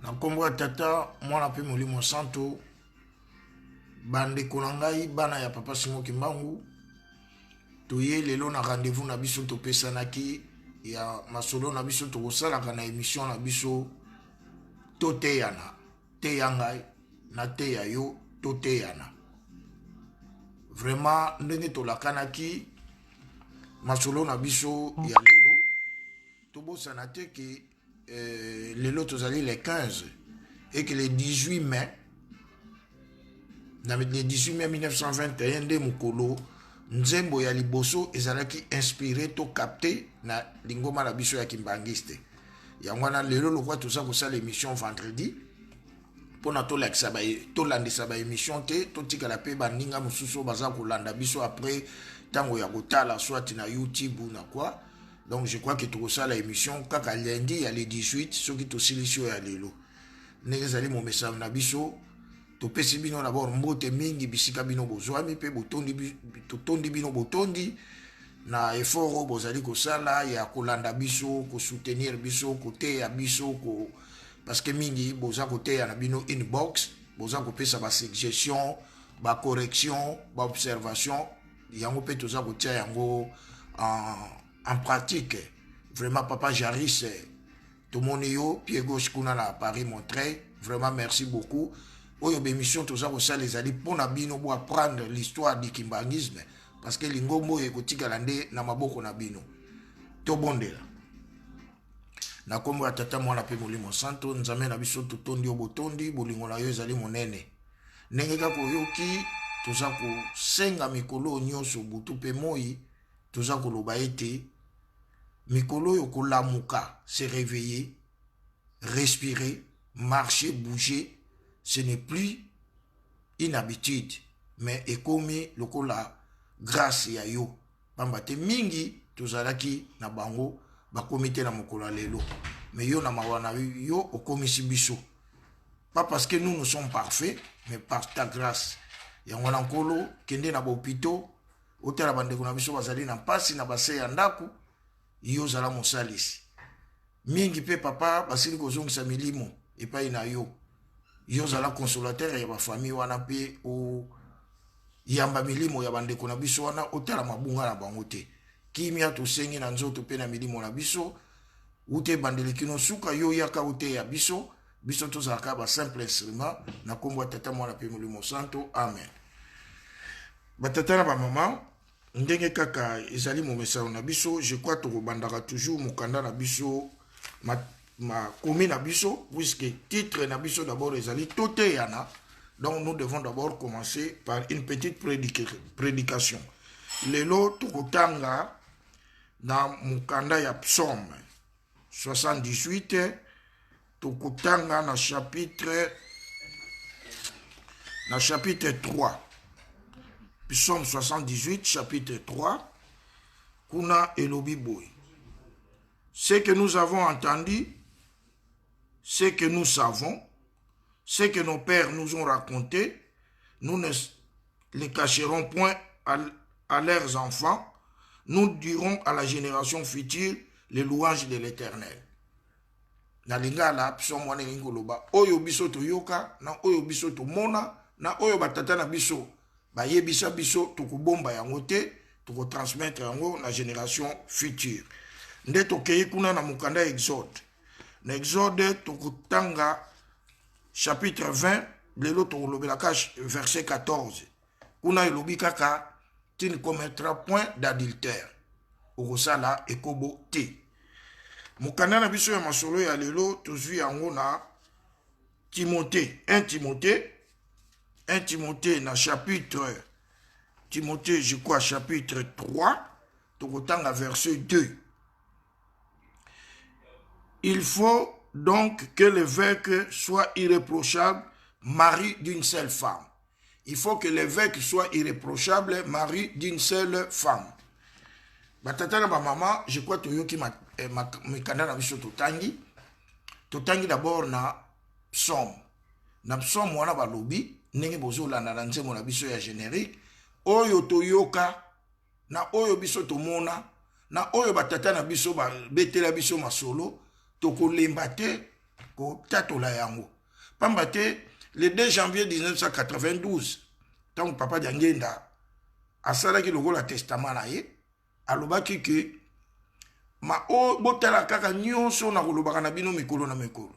Na kombo tata mwana pe molimo santo bande konangai bana ya papa Singo Kimbangu toye lelo na rendez-vous na biso to pesanaki ya masolo na biso to kosalaka na émission na biso to teyana teyangai na teya yo to teyana vraiment ndenge to lakanaki masolo na biso ya lelo to bosana te ke lelo tozali le 15 et que le 18 mai le 18 mai 1921 nde mokolo nzembo ya liboso ezalaki inspiré to capté na lingoma na biso ya kimbangiste yango wana lelo lokwa toza kosala émission vendredi mpona tolandisa ba émission te totikala mpe baninga mosusu baza kolanda biso après ntango ya kotala soit na YouTube ou na quoi. Donc je crois que tu reçois la émission kaka lundi il y a les 18 ceux qui t'oscillent ya lelo ndenge ezali mo message na biso topesi bino d'abord mbote mingi bisika bino bozwami pe totondi bino botondi na effort bozali kosala ya kolanda biso ko soutenir biso côté ya biso ko parce que mingi boza côté ya na bino inbox boza kopesa ba suggestion ba correction ba observation yango pe toza kotia yango en pratique. Vraiment papa Jaris tout mon yo pied gauche kuna na Paris Montreuil, vraiment merci beaucoup. Oyo bémission toza kosala ezali pona bino bo apprendre l'histoire du kimbangisme parce que lingombo ekotika lande na maboko na bino to bondela na kombo ya tata mwana pe molimo santo nzambe na biso totondi obotondi bolingo na yo ezali monene ndenge kaka oyoki toza kosenga mikolo nyonso butu pe moi toza koloba ete mikolo yo kolamuka se réveiller respirer marcher bouger ce n'est plus une habitude mais ekomi lokola grâce ya yo pamba te mingi tozalaki na bango bakomi te na mokolo lelo mais yo na mawana yo okomisi biso pas parce que nous sommes parfaits mais par ta grâce yango na nkolo kende na bopito otala bandeko na biso bazali na mpasi na base ya ndako yo zala mosalisi mingi pe papa basili kozongisa milimo epai na yo yo zala consolateur ya bafamille wana pe o yamba milimo ya bandeko na biso wana otala mabunga na bango te kimia tosengi na nzoto pe na milimo na biso ute bandeli kino suka yo yaka ute ya biso biso tozalaka ba simple instrument na kombo tata mwana pe molimo santo amen. Batata na ba mama ndenge kaka ezali mo message na biso je crois to bandaka toujours mokanda na biso ma komi na biso puisque titre na biso d'abord ezali tote yana. Donc nous devons d'abord commencer par une petite prédication. Lelo tukotanga na mokanda ya psaume 78 tukotanga na chapitre 3. Psaume 78 chapitre 3 kuna elobi boy. Ce que nous avons entendu, ce que nous savons, ce que nos pères nous ont raconté, nous ne les cacherons point à leurs enfants. Nous dirons à la génération future les louanges de l'Éternel. Na lingala psaume wana ngoloba oyo biso to yoka na oyo biso to mona na oyo batata na biso ba yebisa biso to kubomba yango te to ko transmettre yango na génération future. Nde to kei kuna na mukanda Exode. Na Exode to kutanga chapitre 20 lelo to lobelaka verset 14. Kuna elobi kaka tu ne commettras point d'adultère. Okosala ekobo te. Mukanda na biso ya masolo ya lelo tozwi yango na Timothée, 1 Timothée na chapitre Timothée je crois chapitre 3 tokotanga verset 2. Il faut donc que l'évêque soit irréprochable, mari d'une seule femme. Il faut que l'évêque soit irréprochable, mari d'une seule femme. Batata na ba mama, je crois toyoki mikanda na biso totangi d'abord na psaume. Na psaume wana balobi ndenge bozolanda na nzembo na biso ya générique oyo toyoka na oyo biso tomona na oyo batata na biso betela biso masolo tokolemba te ko tatola yango. Pamba te le 2 janvier 1992 tant papa Diangenda asalaki lokola testament na ye alobaki ke ma o botala kaka nyonso na kolobaka na bino mikolo na mikolo.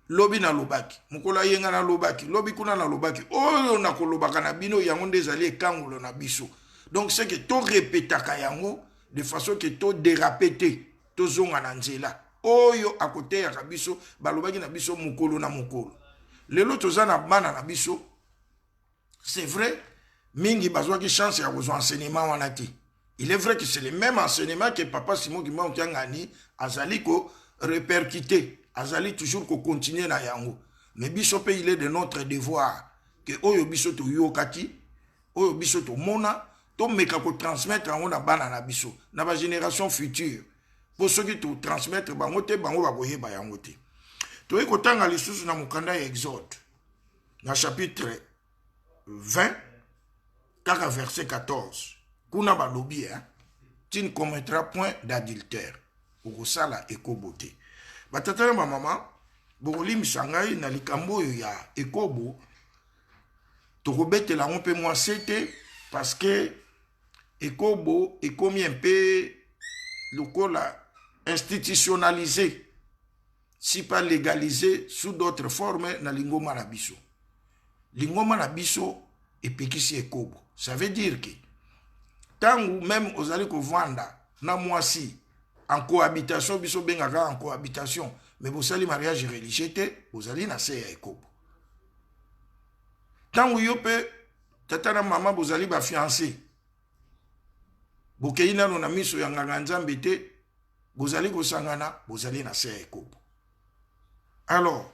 Lobi na lobaki, mukola yenga na lobaki, lobi kuna na lobaki, oyo na kolobaka na bino yango nde ezali ekangulo na biso. Donc c'est que to répétaka yango de façon que to déraper te, to zonga na nzela. Oyo à côté ya biso balobaki na biso mukolo na mukolo. Lelo toza na bana na biso. C'est vrai, mingi bazwaki chance ya kozwa enseignement wana te. Il est vrai que c'est le même enseignement que papa Simon Kimba Otiangani azali ko répercuter. Azali toujours ko continuer na yango. Mais biso pe il est de notre devoir que oyo biso to yokati, oyo biso to mona, to meka ko transmettre yango na bana na biso, na ba génération future. Pour ceux qui to transmettre bango te bango ba koyeba yango te. To e ko tanga lisusu na mukanda ya Exode. Na chapitre 20 kaka verset 14. Kuna ba lobi tu ne commettras point d'adultère. Okosala ekobo te. Batatana ma maman, bokoli misangai na likambo ya ekobo, tokobete la pe moi c'était parce que ekobo est comme un peu lokola institutionnalisé, si pas légalisé sous d'autres formes na lingoma na biso. Lingoma na biso epekisi ekobo. Ça veut dire que tant ou même aux allez ko vanda na mwasi en cohabitation, biso bengaka en cohabitation, mais vous allez mariage religieux, vous allez nasser à ekobo. Tant où yo pe tata na maman vous allez ba fiancé. Bokeina no na miso ya nganzambe te, vous allez ko sangana, vous allez nasser à ekobo. Alors,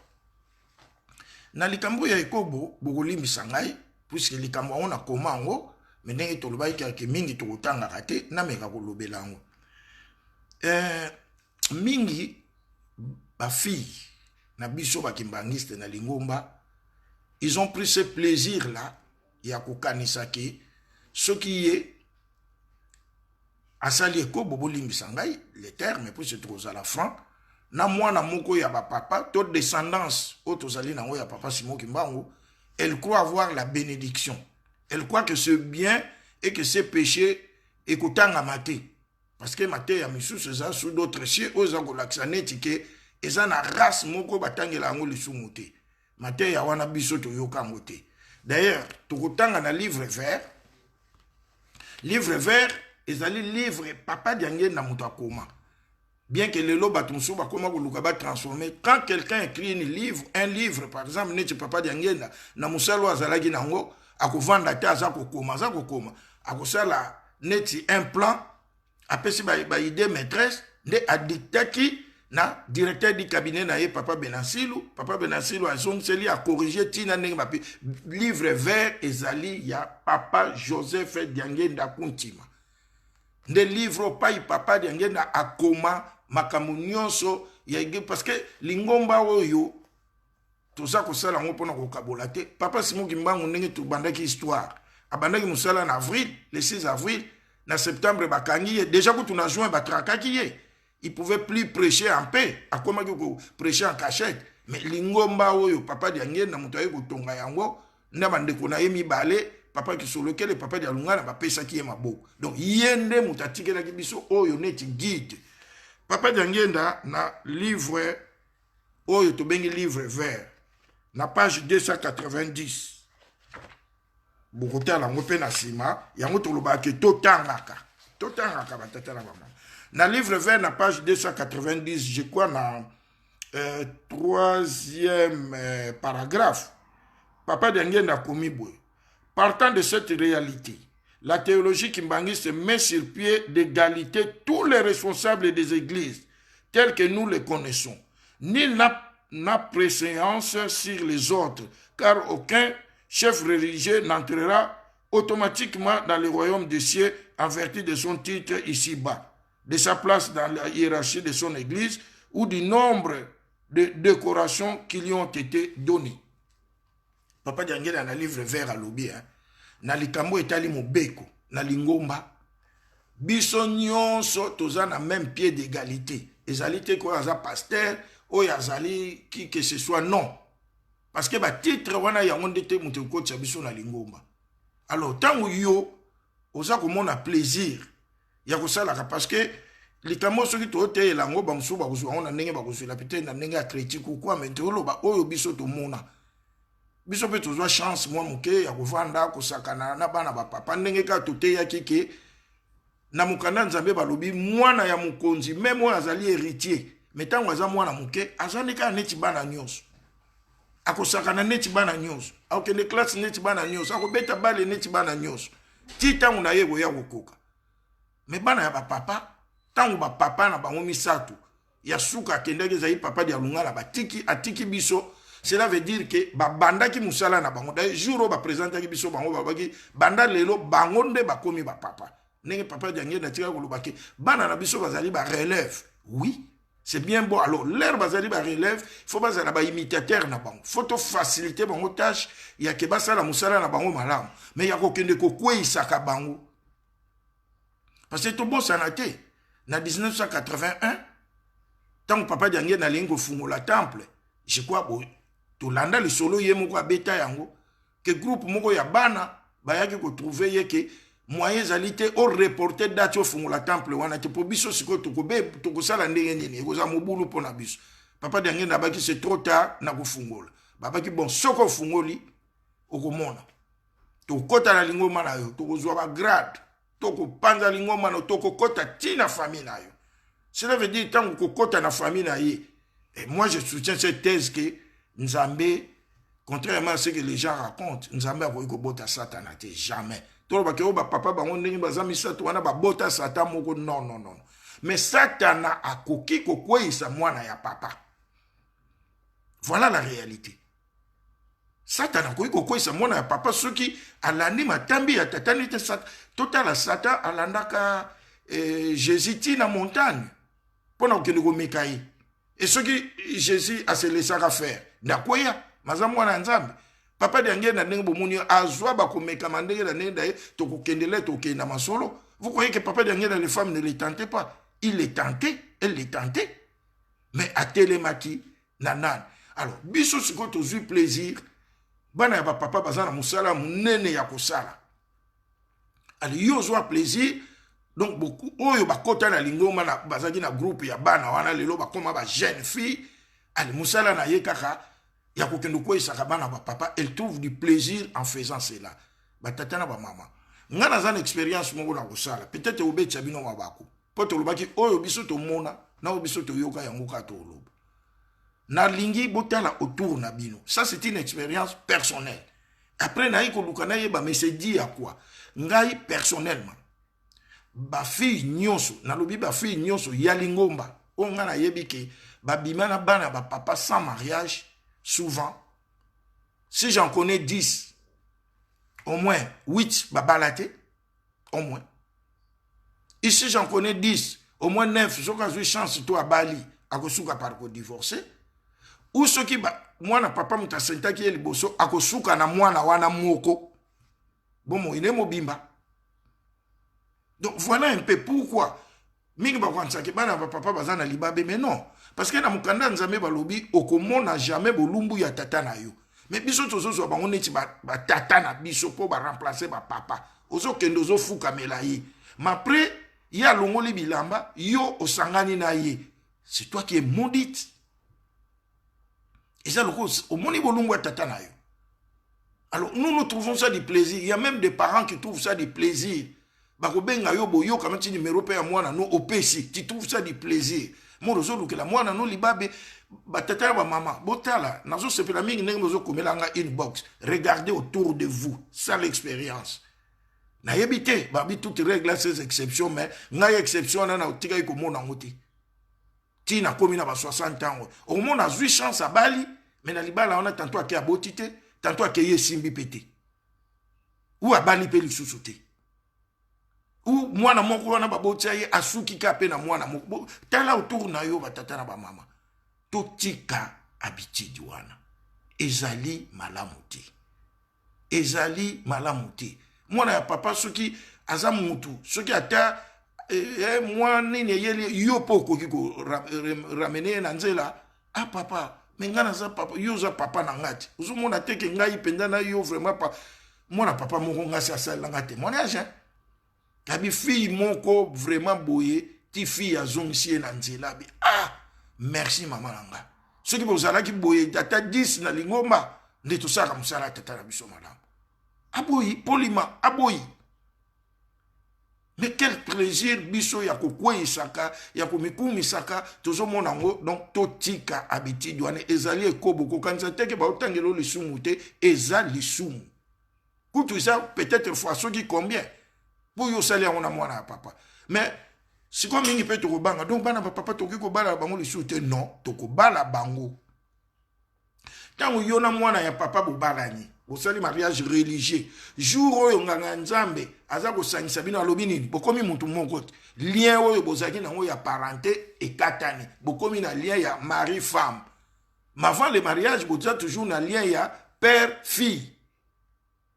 na likambo ya ekobo, bokoli misangai, puisque likambo on a komango, mais ndenge to lobai ke mingi to kotanga kate na meka ko lobelango. Mingi ba fille na biso ba kimbangiste na lingomba, ils ont pris ce plaisir là ya kokanisa ke ce qui est asali ekobo bolimbisa ngai les termes pour se trouver à la franc na mwana moko ya ba papa to descendance otozali nango ya papa Simon Kimbangu, elle croit avoir la bénédiction, elle croit que c'est bien et que c'est péché et kotanga maté. Parce que maté ya misusu za sous d'autres cieux oza ko laxaneti ke eza na race moko batangela ngo lisumu te. Maté ya wana biso to yokango te. D'ailleurs, to kotanga na livre vert. Livre vert ezali livre papa Diangé na muto akoma. Bien que le loba tonso ba koma ko luka ba transformer, quand quelqu'un écrit un livre par exemple ne papa Diangé na musalo azalaki nango akovanda ta za ko koma akosala neti un plan apesi ba idée maîtresse de adictaki na directeur du cabinet na ye papa Benansilu azongeli a corriger tina ndenge mapi livre vert ezali ya papa Joseph Diangé Ndakuntima nde livre pai papa Diangé na akoma makambo nyonso ya parce que lingomba oyo toza kosala ngo pona kokabola te. Papa Simon Kimbangu ndenge tobandaki histoire abandaki musala na avril, le 6 avril, na septembre bakangi déjà que tu as juin batrakaki ye. Il pouvait plus prêcher en paix, à comment prêcher en cachette. Mais lingomba oyo papa Diangé na muto ayi kotonga yango na bandeko na ye mibale papa ki sur lequel papa Dialunga na bapesa ki ye maboko. Donc yende mutatike na biso oyo neti guide. Papa Diangé na livre oyo to bengi livre vert na page 290. Bokota la ngope na sima yango to loba ke totangaka batata na mama. Na livre vert na page 290, je crois na troisième paragraphe, papa Diangé na komi boy. Partant de cette réalité, la théologie kimbangiste met sur pied d'égalité tous les responsables des églises tels que nous les connaissons. Ni n'a préséance sur les autres, car aucun chef religieux n'entrera automatiquement dans le royaume des cieux en vertu de son titre ici-bas, de sa place dans la hiérarchie de son église ou du nombre de décorations qui lui ont été données. Papa Diangé dans le livre vert à l'obi, na likambo etali mobeko, na lingomba, biso nyonso toza na même pied d'égalité. Ezalité ko aza pasteur oyo azali qui que ce soit, non. Parce que ba titre wana yango ndete mutu kocha biso na lingomba. Alors tango yo oza komona plaisir ya kosalaka parce que likambo soki tote elango bamsu bakozwa ona ndenge bakozwela peut-être na ndenge ya critique ou quoi, mais toloba oyo biso tomona biso pe tozwa chance mwa moke ya kovanda kosakana na bana bapapa ndenge ka toteyaki ke na mokanda nzambe balobi mwana ya mokonzi même oyo azali héritier mais ntango aza mwana moke azandeka neti bana nyonso akosakana neti bana nyonso akokende classe neti bana nyonso akobeta bale neti bana nyonso ti ntango na ye koya kokoka mais bana ya bapapa ntango bapapa na bango misato ya suka akendaki ezali papa dia lungala batiki atiki biso. Cela veut dire que babanda ki musala na bango d'ailleurs jour oyo bapresentaki biso bango babaki banda lelo bango nde bakomi bapapa ndenge papa diange na tika kolobaki bana na biso bazali ba relève. Oui, c'est bien beau. Alors l'air bazali ba relève, faut bazala ba imitateur na bango, faut to faciliter bango tâche ya ke basala musala na bango malamu, mais ya kokende kokweisa ka bango parce que to bosana te na 1981 tant papa diange na lingo fungola temple, je crois bon tolanda le solo ye moko abeta yango que groupe moko ya bana bayaki ko trouver ye ke moyens alite au reporter date au fungola temple wana te po biso siko to sala ndenge nini ekoza mobulu pona biso papa diange na baki c'est trop tard na ko fungola babaki bon soko fungoli okomona to kota na lingoma na yo to kozwa ba grade to ko panza lingoma na to ko kota tina famille na yo. Cela veut dire tant ko kota na famille na ye. Et moi je soutiens cette thèse que Nzambe, contrairement à ce que les gens racontent, Nzambe a voulu bota Satan jamais. Tout le monde papa bango ndenge bazami sato wana ba bota Satan moko non non non. Mais Satan a koki kokwisa mwana ya papa. Voilà la réalité. Satan a koki kokwisa mwana ya papa ceux qui alandi matambi ya tatani te Satan total Satan alandaka Jésus na montagne. Pendant que nous mekai. Et ce que Jésus a se laissé faire. Nakoya, mazamu wana nzambe. Papa diange na ndenge bomoni azwa ba komeka mandenge na ndenge daye to kokendele to kenda masolo. Vous croyez que papa diange les femmes ne les tentait pas? Il les tentait, elle les tentait. Mais à télémaki nanan. Alors, biso siko to zui plaisir. Bana ya papa bazana musala munene ya kosala. Ali yo zwa plaisir. Donc beaucoup oyo bakota na lingoma na bazaki na groupe ya bana wana lelo bakoma ba jeune fille ali musala na ye kaka ya kokendo ko isaka bana ba papa elle trouve du plaisir en faisant cela ba tata na ba mama ngana za expérience moko na kosala peut-être obecha bino mabako poto lobaki oyo biso to mona na obiso to yoka yango ka to loba na lingi botala autour na bino. Ça c'est une expérience personnelle. Après na iko lukana ye ba mais c'est dit à quoi ngai personnellement ba fille nyonso na lobi ba fille nyonso ya lingomba onga na yebike ba bimana bana ba papa sans mariage souvent si j'en connais 10 au moins 8 ba balate au moins ici j'en connais 10 au moins 9 so ka chance to abali akosuka par ko divorcer ou ceux qui ba mwana papa mutasenta ki liboso akosuka na mwana wana moko bomo ine mobimba. Donc voilà un peu pourquoi mingi ba kwanza ke bana ba papa bazana libabe mais non parce que na mukanda nzambe balobi okomona jamais bolumbu ya tata na yo mais biso tozo so bango neti ba tata na biso po ba remplacer ba papa ozo kendo zo fuka melayi mais après ya longoli bilamba yo osangani na ye c'est toi qui es maudite et ça le cause au moni bolumbu ya tata na yo. Alors nous trouvons ça du plaisir. Il y a même des parents qui trouvent ça du plaisir. Bakobenga yo boyo kama ti numéro pe ya mwana no opesi tu trouves ça du plaisir mo zo lukela mwana no libabe batata ba mama botala nazo sepela mingi ndenge mozo komelanga inbox regardez autour de vous ça l'expérience na yebite babi toutes règles ces exceptions mais ngai exception na otika iko mona ngoti ti na komi na ba 60 ans au moins na 8 chance à bali mais na libala on a tantôt aké abotite tantôt aké yesimbi pété ou abali pe lisusuté ou mwana moko wana babotya ye asuki ka pe na mwana moko tala autour na yo batata na ba mama totika habitude wana ezali malamuti mwana ya papa soki aza mutu soki ata mwana nini yeli yo poko kiko ramener na nzela Ah papa, mais nga naza papa, yo za papa na ngati. Ozo mona te ke ngai penda na yo vraiment pas. Mona papa moko nga si asala nga témoignage. Hein? Kabi fille moko vraiment boye, ti fille a zongisi na nzela bi. Ah, merci maman nanga. Ce qui vous a qui boye tata 10 na lingomba, nde to sala musala tata na biso madame. Aboyi polima, aboyi. Mais quel plaisir biso ya kokwe isaka, ya komikumi saka, tozo monango, donc totika habitude wane ezali ekobo kokanza teke ba otangelo lisumu te, eza lisumu. Kutu ça peut-être fois soki combien pour yo sali on a mwana papa. Mais si comme mingi peut to banga, donc bana papa toki ko bala bango lisumu te non, to ko bala bango. Tango yo na mwana ya papa bo balani. Au sali mariage religieux. Jour oyo nganga nzambe aza ko sangisa bino alobi nini bokomi muntu moko lien oyo bozaki nango ya parenté ekatani bokomi na lien ya mari femme. Mais avant le mariage boza toujours na lien ya père fille.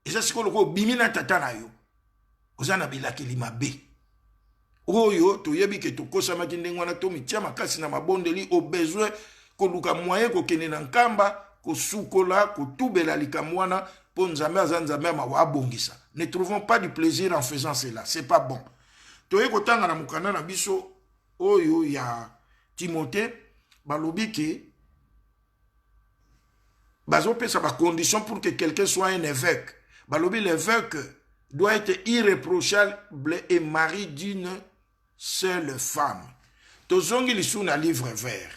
Et ça c'est ko bimina tata na yo. Ozana bilakeli mabe. Oyo toyebi ke tokosa ndenge wana to mitia makasi na mabondeli au besoin ko luka moyen ko kene na nkamba ko sukola ko tubela likamwana po nzambe azanzambe ma wabongisa. Ne trouvons pas du plaisir en faisant cela, c'est pas bon. Toye ko tanga na mukana na biso oyo ya Timothée balobi ke bazo pesa ba condition pour que quelqu'un soit un évêque. Balobi l'évêque doit être irréprochable et mari d'une seule femme. Tozongi lisu na livre vert.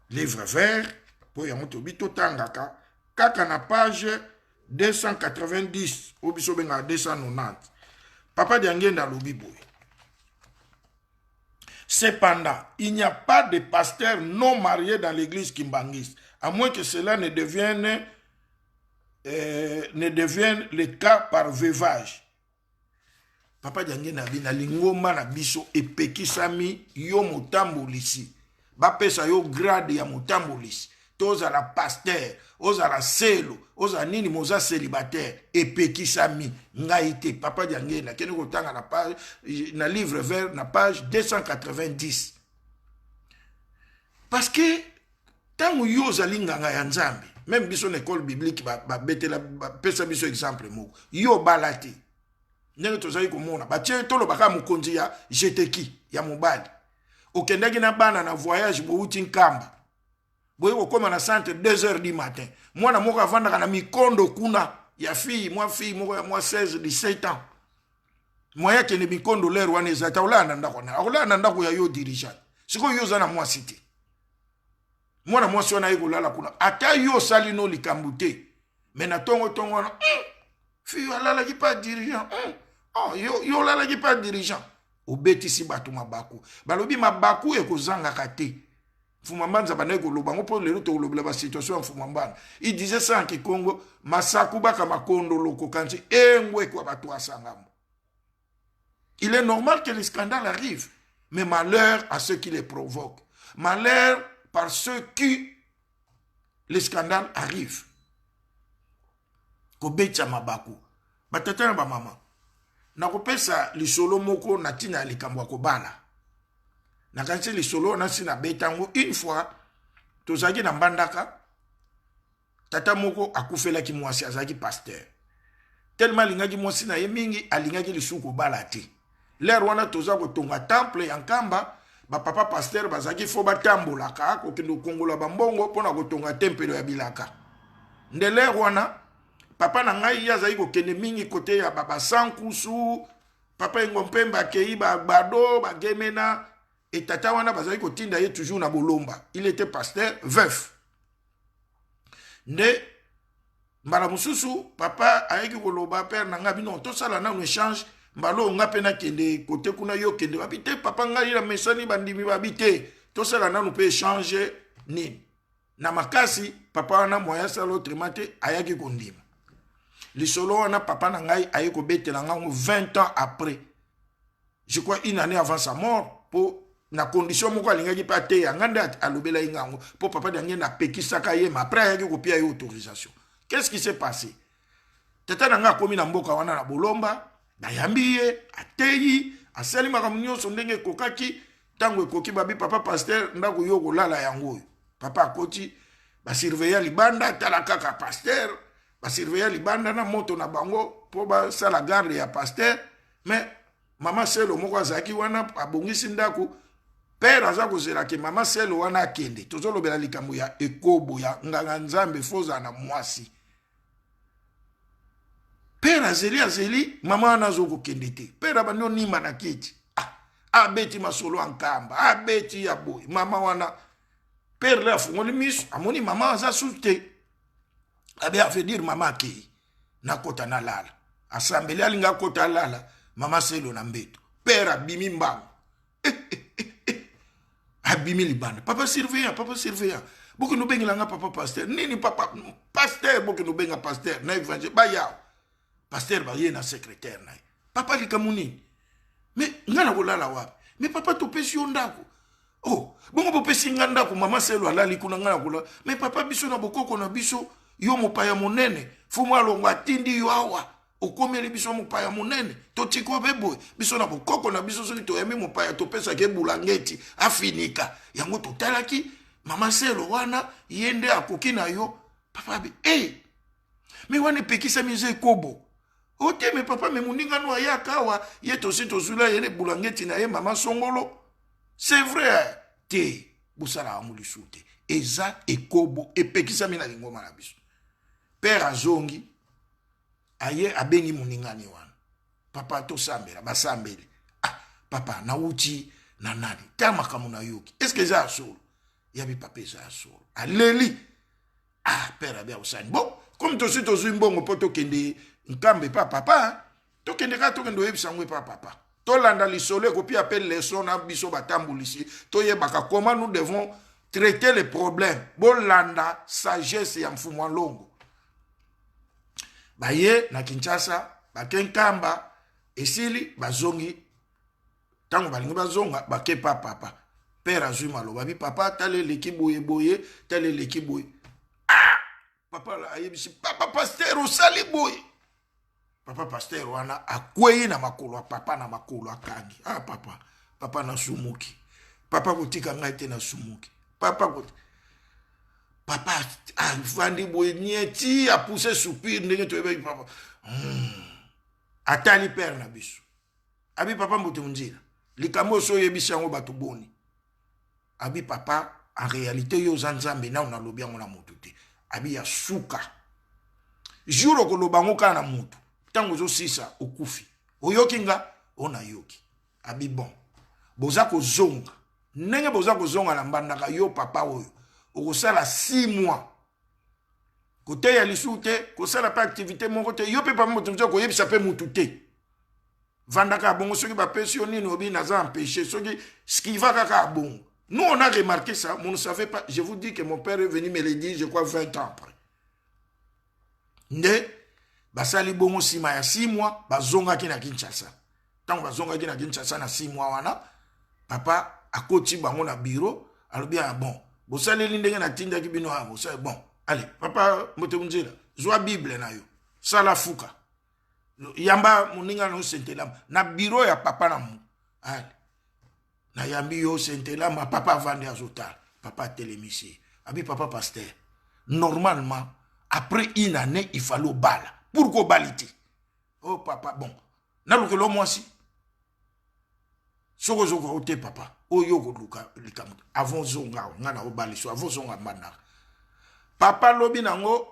Livre vert pour yamotobi totangaka kaka na page 290 ou biso benga 290. Papa Diangenda lobi boy. Cependant, il n'y a pas de pasteur non marié dans l'église kimbangiste, à moins que cela ne devienne le cas par veuvage. Papa Diangenda bina lingoma na biso epekisami yo motambolisi. Ba pesa yo grade ya motambolisi. Toza la pasteur, oza la selo, oza nini moza célibataire, epekisami ngaite. Papa Diangenda kene kotanga na page na livre vert na page 290. Parce que tango yo zalinganga ya nzambe, même biso na école biblique ba betela ba pesa biso exemple moko. Yo balati. Ndenge tozali komona ba tie tolo baka mukonzi ya jeteki ya mobali. Okendaki na bana na voyage bo uti nkamba. Boye kokoma na centre 2h du matin. Mwana moko avandaka na mikondo kuna ya fille moko ya 16 17 ans. Moya kene mikondo lero wana ezata olanda ndako na. Olanda ndako ya yo dirigeant. Siko yo zana mwasi te. Mwana mwasi wana yekolala kuna. Ata yo sali no likambute. Mena tongo wana. Fille alala ki pas dirigeant. Oh yo lala ki pas dirigeant. Obetisi batu mabaku. Balobi mabaku ekozanga kate. Fumambanza banaye koloba ngopo lelo to kolobela ba situation Fumambana. Il disait ça en Kikongo, masaku baka makondo loko kanti engwe kwa batu asangamo. Il est normal que les scandales arrivent, mais malheur à ceux qui les provoquent. Malheur par ceux qui les scandales arrivent. Kobecha mabaku. Batata na ba mama. Na kopesa lisolo moko na tina likambo akobala. Na kansi lisolo na sina betango une fois tozaki na mbandaka tata moko akufela ki mwasi azaki pasteur. Tellement lingaki mwasi na ye mingi alingaki lisuko balate. L'air wana toza ko tonga temple ya Nkamba ba papa pasteur bazaki fo batambola ka ko kendo kongola bambongo pona ko tonga tempelo ya bilaka. Nde l'air wana papa na ngai yazaki ko kende mingi kote ya baba sankusu papa ngompemba kei ba gbado ba gemena. Et tata wana bazali kotinda ye toujours na bolomba. Il était pasteur veuf. Ne mbala mususu papa ayeki koloba père nanga bino to sala na échange mbalo nga pena kende kote kuna yo kende babite papa ngai la mesani bandimi babite to sala na pe échanger ni na makasi papa wana moya sala autrement te ayaki kondima. Lisolo wana papa na ngai ayeko betela ngango 20 ans après. Je crois une année avant sa mort pour na condition moko alingaki pa te ya nganda alobela ingango po papa dange na pekisaka ye ma après ayaki kopia ye autorisation. Qu'est-ce qui s'est passé? Tata nanga komi na mboka wana na bolomba na yambi ye ateyi asali makambo nyonso ndenge kokaki tango ekoki babi papa pasteur ndako yo kolala yango papa akoti basurveiller libanda tala kaka pasteur basurveiller libanda na moto na bango po basala garde ya pasteur mais mama selo moko azaki wana abongisi ndako père aza kozela ke mama selo wana akende tozolobela likambo ya ekobo ya nganga nzambe foza na mwasi père azeli mama wana azokokende te père abandi onima na kiti abeti masolo ankamba abeti ya boy mama wana père la fungoli miso amoni mama aza sute abe a fait dire mama akei na kota na lala asambeli alinga kota lala mama selo na mbeto père abimi mbango abimi libanda papa surveillant boki no bengi langa papa pasteur nini papa pasteur boki no benga pasteur na évangile ba yaw pasteur ba ye na secrétaire na papa likamuni mais ngana kolala wapi mais papa to pesi ondako oh bongo bo pesi nganda ko mama selo alali kuna ngana kola mais papa biso na bokoko na biso yo mopaya monene fumu alongo atindi yo awa okomeli biso mopaya monene totiko bebo biso na bokoko na biso soki toyemi mopaya topesa ke bulangeti afinika yango totalaki mama selo wana yende akoki na yo papa bi mais wana pekisa mize kobo ote me papa me muninga no ayaka wa ye tosi tozula yele bulangeti na ye mama songolo c'est vrai te busala amulisute eza ekobo epekisa mina lingoma na biso père azongi aye abengi muningani wana papa to sambela basambele papa na uti na nani tamaka muna yoki est-ce que ça solo yabi papa ça solo aleli père abia usani bon comme to suite aux mbongo poto kende nkambe papa to kende ka to kendo yebisangwe papa to landa lisolo ko pi appelle les sons na biso batambulisi to yebaka comment nous devons traiter les problèmes bolanda sagesse ya mfumo longo baye na Kinshasa bakenkamba esili bazongi tango balingi bazonga bake papa père azui maloba bi papa tale leki boye tale leki boye papa la ayebisi papa pasteur osali boye papa pasteur wana akwei na makolo papa na makolo akangi papa na sumuki papa kotika ngai te na sumuki papa vandi boye nieti a poussé soupir ndenge to ebe papa atali père na biso abi papa mbote munjira likambo so yebisi yango bato boni abi papa en réalité yo zanzambe na ona lobi yango na moto te abi ya suka juro ko lobango kana moto tango zo sisa okufi oyoki nga ona yoki abi bon boza ko zonga ndenge boza ko zonga na mbandaka yo papa oyo okosala 6 mois côté ya lisute kosala pa activité moko te yo pe pa moto nzo ko yebisa pe mutu te vandaka bongo soki ba pension nini obi naza empêché soki skiva kaka bongo nous on a remarqué ça on ne savait pas je vous dis que mon père est venu me le dire je crois 20 ans après nde basali bongo sima ya 6 mois bazonga ki na Kinshasa tango bazonga ki na Kinshasa na 6 mois wana papa akoti bango na bureau alobi bon bosaleli ndenge na tinda ki bino ha bosala bon allez papa moto munjela zwa bible na yo sala fuka yamba muninga no sentelam na bureau ya papa na mu allez na yambi yo sentelam papa vandi azota papa télémissé abi papa pasteur normalement après une année il fallait bala pourquoi baliti oh papa bon na lokelo mwasi soko zoko ote papa oyo ko luka likamu avant zonga ngana obali so avant zonga manda papa lobi nango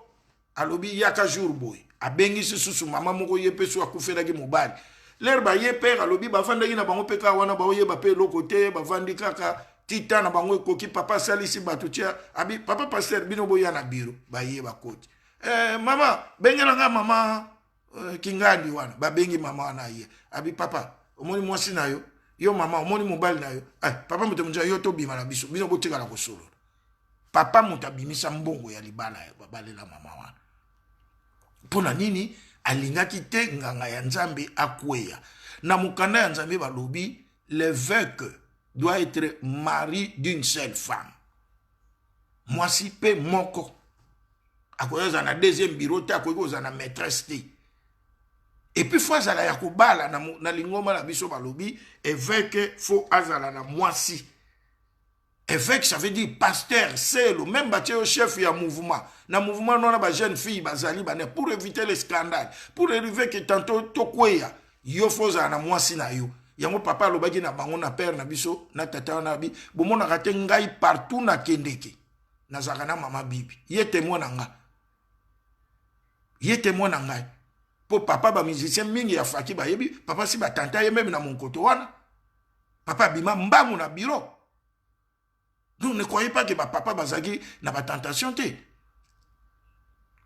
alobi yaka jour boy abengi susu mama moko yepeso akufela ki mobali lerba ye père alobi bafanda ki na bango peka wana ba oyeba pe lokote bavandi kaka tita na bango ekoki papa salisi batutia abi papa pasteur bino boya na biro ba ye bakoti mama bengela nga mama kingandi wana ba bengi mama wana ye abi papa omoni mwasi na yo mama omoni mobali na yo papa moto munja yo to bima na biso bino botika na kosolo papa moto abimisa mbongo ya libala ya babalela mama wana pona nini alingaki te nganga ya nzambe akweya na mukanda ya nzambe balobi l'évêque doit être mari d'une seule femme mwasi pe moko akoyoza na deuxième bureau te akoyoza na maîtresse te Et puis faut azala ya kobala na lingoma la biso balobi évêque faut azala na mwasi. Évêque ça veut dire pasteur, c'est le même bâti au chef ya mouvement. Na mouvement non ba jeune fille bazali bane pour éviter les scandales, pour éviter que tantôt tokweya yo faut azala na mwasi na yo. Yango papa lobaki na bango na père na biso na tata na bi bomona kate ngai partout na kendeke. Na zakana mama bibi. Ye témoin na nga. Ye témoin na ngai. Pour papa ba musicien mingi ya faki ba yebi papa si ba tanta ye même na mon koto wana. Papa bima mbangu na bureau. Donc ne croyez pas que ba papa bazaki na ba tentation te.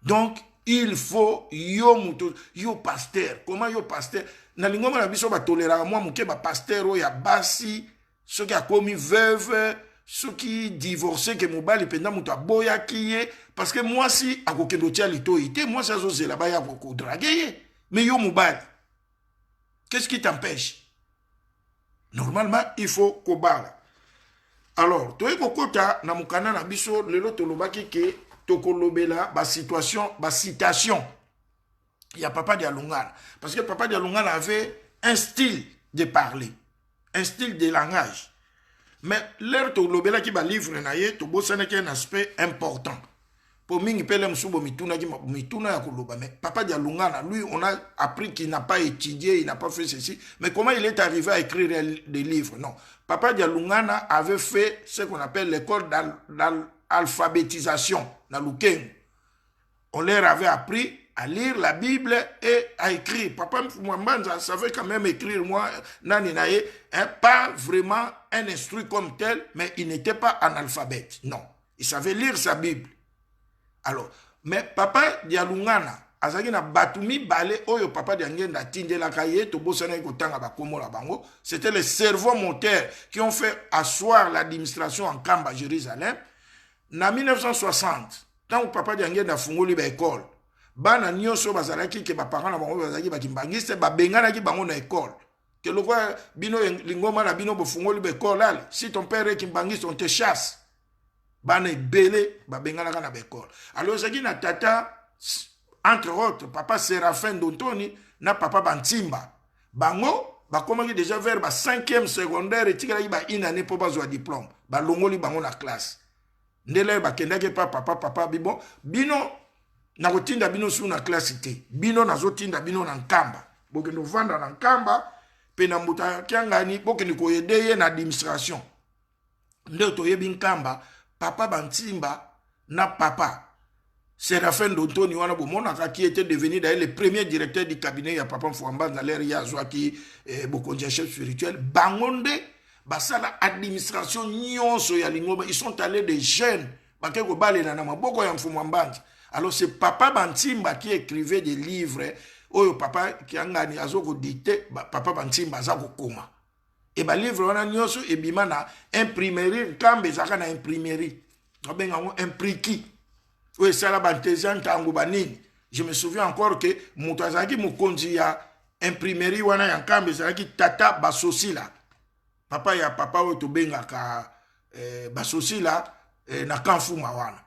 Donc il faut yo muto yo pasteur. Comment yo pasteur? Na lingoma na biso ba tolera moi muke ba pasteur o ya basi ceux qui a commis veuve, ceux qui divorcé que mobali pendant muto boya kiye parce que moi si a kokendo tia lito ite moi ça zo là ba ya ko draguer mais yo mobali. Qu'est-ce qui t'empêche? Normalement il faut kobala. Alors, toi kokota na mukana na biso lelo tolobaki ke tokolobela ba situation, ba citation. Il y a Papa Dialungana. Parce que Papa Dialungana avait un style de parler, un style de langage. Mais l'air to lobela qui ba livre na ye to bosana ki un aspect important. Pour mingi pele msubo mituna ya koloba. Mais Papa Dialungana, lui, on a appris qu'il n'a pas étudié, il n'a pas fait ceci. Mais comment il est arrivé à écrire des livres? Non. Papa Dialungana avait fait ce qu'on appelle l'école d'alphabétisation dans Lukeng. On leur avait appris à lire la Bible et à écrire. Papa Mouambanza savait quand même écrire, moi, Naninaye, pas vraiment un instruit comme tel, mais il n'était pas analphabète. Non. Il savait lire sa Bible. Alors, mais Papa Dialungana, azaki na batumi balé oyo Papa Diangenda tindela kaye to bosana ko tanga ba komo la bango, c'était les cerveaux moteurs qui ont fait asseoir l'administration en Kamba Jérusalem. Na 1960, tant que Papa Diangenda fungoli ba école, bana nyonso bazalaki ke ba parents na bango bazalaki ba kimbangiste ba bengana ki bango na école. Que le quoi bino lingoma na bino bo fungoli ba école là, si ton père est kimbangiste on te chasse. Bana belé ba bengana kana ba école. Alors zaki na tata entre autres papa Séraphin Dontoni na papa Bantimba. Bango ba komaki déjà vers ba 5e secondaire et tikala ba une année pour bazwa diplôme. Ba longoli bango na classe. Ndele ba kendake papa bibon bino na kotinda bino su na classe te. Bino nazotinda bino na nkamba. Bokendo vanda na nkamba pe na muta kyangani bokendo ko yedeye na administration. Nde to yebi nkamba papa Bantimba na papa Séraphin Dontoni wana bomona qui était devenu d'ailleurs le premier directeur du cabinet ya papa Mfouamba dans l'air ya zwaki bokonja chef spirituel bangonde basala administration nyonso ya lingoma ils sont allés des jeunes bakeko balela na maboko ya Mfouamba. Alors c'est papa Bantimba qui écrivait des livres oyo papa qui angani azoko dicter papa Bantimba azako koma. Et ba livre wana nyonso ebima na imprimerie kambe zaka na imprimerie obenga ngo impriki oui ça la bantezian tango banini. Je me souviens encore que mutazaki mukonzi ya imprimerie wana ya kambe zaki tata basosila papa ya papa oyo to benga ka basosila na kanfuma wana.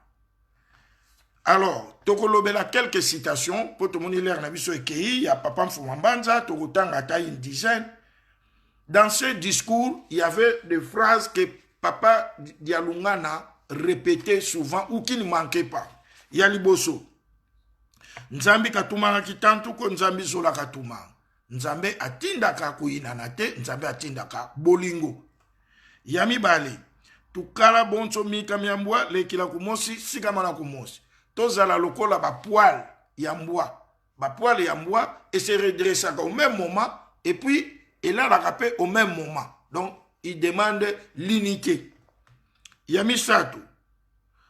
Alors tokolobela quelques citations pour tout le monde lire na biso ekei ya papa Mfumambanza tokotanga ta une dizaine. Dans ce discours, il y avait des phrases que Papa Dialungana répétait souvent ou qui ne manquaient pas. Yaliboso. Nzambi katumanga kitantu ko nzambi zola katumanga. Nzambe atindaka kuinanate, nzambe atindaka bolingo. Yami bale. Tukala bonso mika miambwa lekila kumosi sikamana kumosi. Tozala lokola ba poil yambwa. Ba poil yambwa et se redressa au même moment et puis et là, la rappelle au même moment. Donc, il demande l'unité. Yami Sato.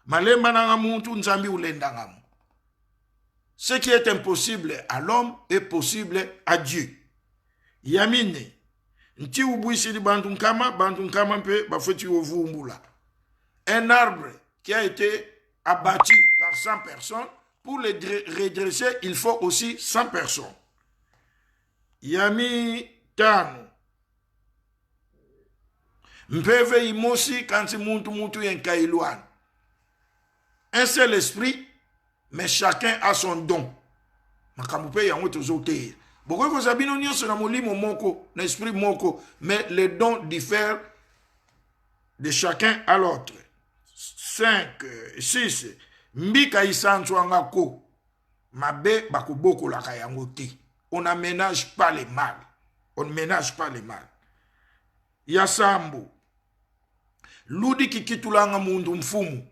Malemba nanga muntu nzambi ulenda ngamu. Ce qui est impossible à l'homme est possible à Dieu. Yamine. Nti ubuisi di bantunkama mpe bafeti ovumbula. Un arbre qui a été abattu par 100 personnes, pour le redresser, il faut aussi 100 personnes. Yami tano. Mpeve imosi kanti muntu yenkailuan. Un seul esprit, mais chacun a son don. Makamupe yango tozote. Pourquoi vous avez dit sur la molimo moko, l'esprit moko, mais les dons diffèrent de chacun à l'autre. 5, 6. Mbika isanchwanga ko. Mabe bakuboko la kayangote. On n'aménage pas les mal. On ne ménage pas les mal. Yasambo. Ludi kikitulanga mundu mfumu.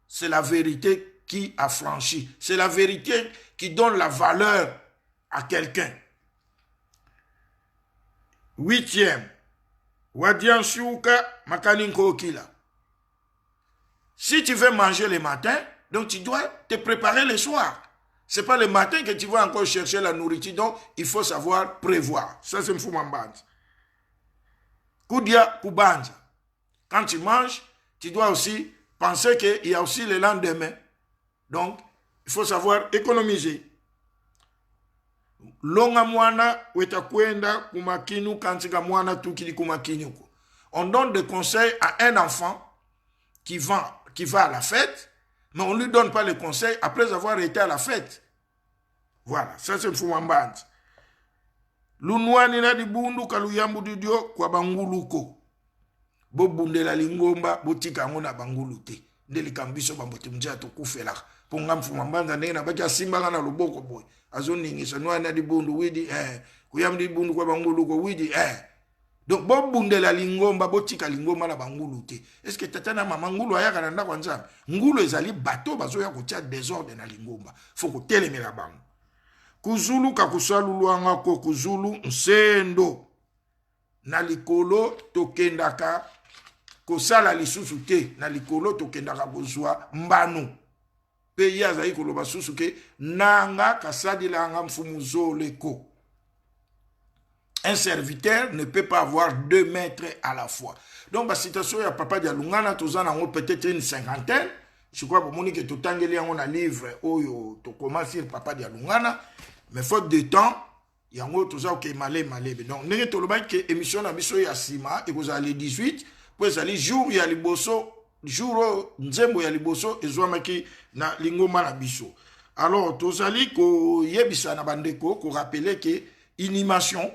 C'est la vérité qui a franchi. C'est la vérité qui donne la valeur à quelqu'un. 8e. Wadian shuka makaninko kila. Si tu veux manger le matin, donc tu dois te préparer le soir. Ce n'est pas le matin que tu vas encore chercher la nourriture, donc il faut savoir prévoir. Ça, c'est Mfumambanda. Koudia Kubanza. Quand tu manges, tu dois aussi penser qu'il y a aussi le lendemain. Donc, il faut savoir économiser. Longa mwana wetakwenda kumakinu kantika mwana tukili kumakinu. On donne des conseils à un enfant qui va à la fête, mais on ne lui donne pas les conseils après avoir été à la fête. Voilà, ça c'est Mfumambanda. Lunwani na dibundu kaluyambu didio kwa banguluko. Bo bundela lingomba botika ngona bangulute. Ndeli kambiso bambote mjia to kufela. Ponga Mfumambanda ndena bacha simba na luboko boy. Azoningisha nwani na dibundu widi kuyambu dibundu kwa banguluko widi Donc bo bundela lingomba botika lingomba na bangulute. Est-ce que tatana mama ngulu ayaka na ndako nzambe? Ngulu ezali bateau bazoya kotia désordre na lingomba. Faut ko telemela bango. Kuzulu kakusaluluanga ko kuzulu nsendo na likolo tokendaka kosala lisusu te na likolo tokendaka kozwa mbano pe yaza ikoloba susu ke nanga kasadilanga mfumuzoleko. Un serviteur ne peut pas avoir 2 maîtres à la fois. Donc la citation ya papa Dialungana tozana ngo peut-être une cinquantaine. Je crois que monique totangeli yango na livre oyo to commencer papa Dialungana. Mais faute de temps, il y a un autre qui est malé. Donc, nous avons que l'émission na biso ya sima, et vous allez 18, puis allez jour ya liboso, jour nzembo ya liboso, et zoamaki na lingoma na biso. Alors, tous allez ko yebisa na bandeko, ko rappeler que inimation,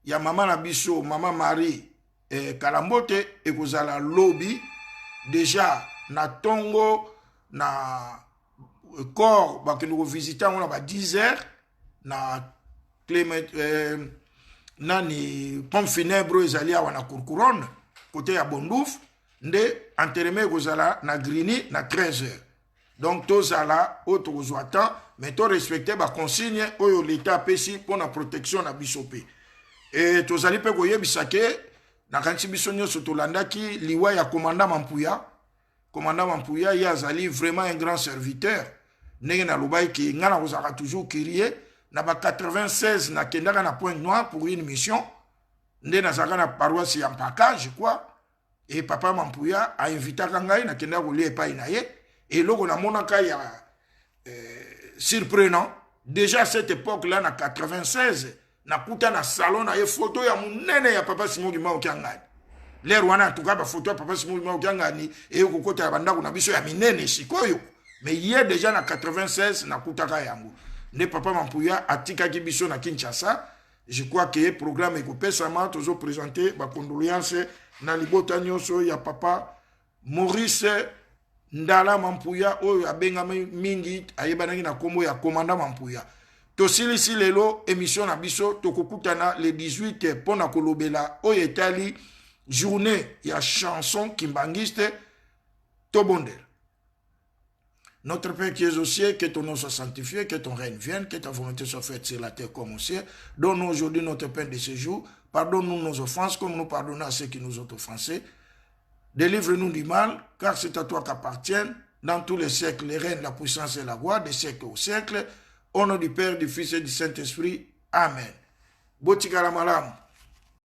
ya maman na biso, maman Marie, Kalambote, et vous allez lobby, déjà, na tongo, na corps, bah, que nous visitons, on a 10 heures, na Clément nani pompe funèbre ezali awa na Courcouronne côté ya Bondouf nde enterrement kozala na Grigny na 13h. Donc tozala auto kozwata mais to respecter ba consigne oyo l'état pesi pour la protection na bisope. Et tozali pe koyebisa ke na kanti biso nyonso tolandaki liwa ya commandant Mampuya. Commandant Mampuya yazali vraiment un grand serviteur. Ndenge na lobai ki ngana kozaka toujours crier na ba 96 na kendaka na Pointe-Noire pour une mission. Nde na zaka na paroisse ya Mpaka, je crois. Et papa Mampuya a invité Kangai na kendaka ko lie pa inaye. Et logo na monaka ya surprenant. Déjà à cette époque-là, na 96, na kuta na salon na ye photo ya munene ya papa Simon Gima Okiangani. L'air wana en tout cas ba photo ya papa Simon Gima Okiangani et ko kota ya bandako na biso ya minene sikoyo. Mais hier déjà na 96 na kutaka yango. Ne papa Mampuya atika kibiso na Kinshasa. Je crois que le programme est coupé sama toujours présenté ba condoléances na libota nyonso ya papa Maurice Ndala Mampuya oyo abenga mingi ayebanaki na kombo ya commandant Mampuya. Tosilisi lelo émission na biso tokokutana le 18 pona kolobela oyo etali journée ya chanson kimbangiste Tobondel. Notre Père qui es aux cieux, que ton nom soit sanctifié, que ton règne vienne, que ta volonté soit faite sur la terre comme au ciel. Donne-nous aujourd'hui notre pain de ce jour. Pardonne-nous nos offenses comme nous pardonnons à ceux qui nous ont offensés. Délivre-nous du mal, car c'est à toi qu'appartiennent dans tous les siècles les règnes, la puissance et la gloire, des siècles au siècle. Au nom du Père, du Fils et du Saint-Esprit. Amen. Botikala malamu.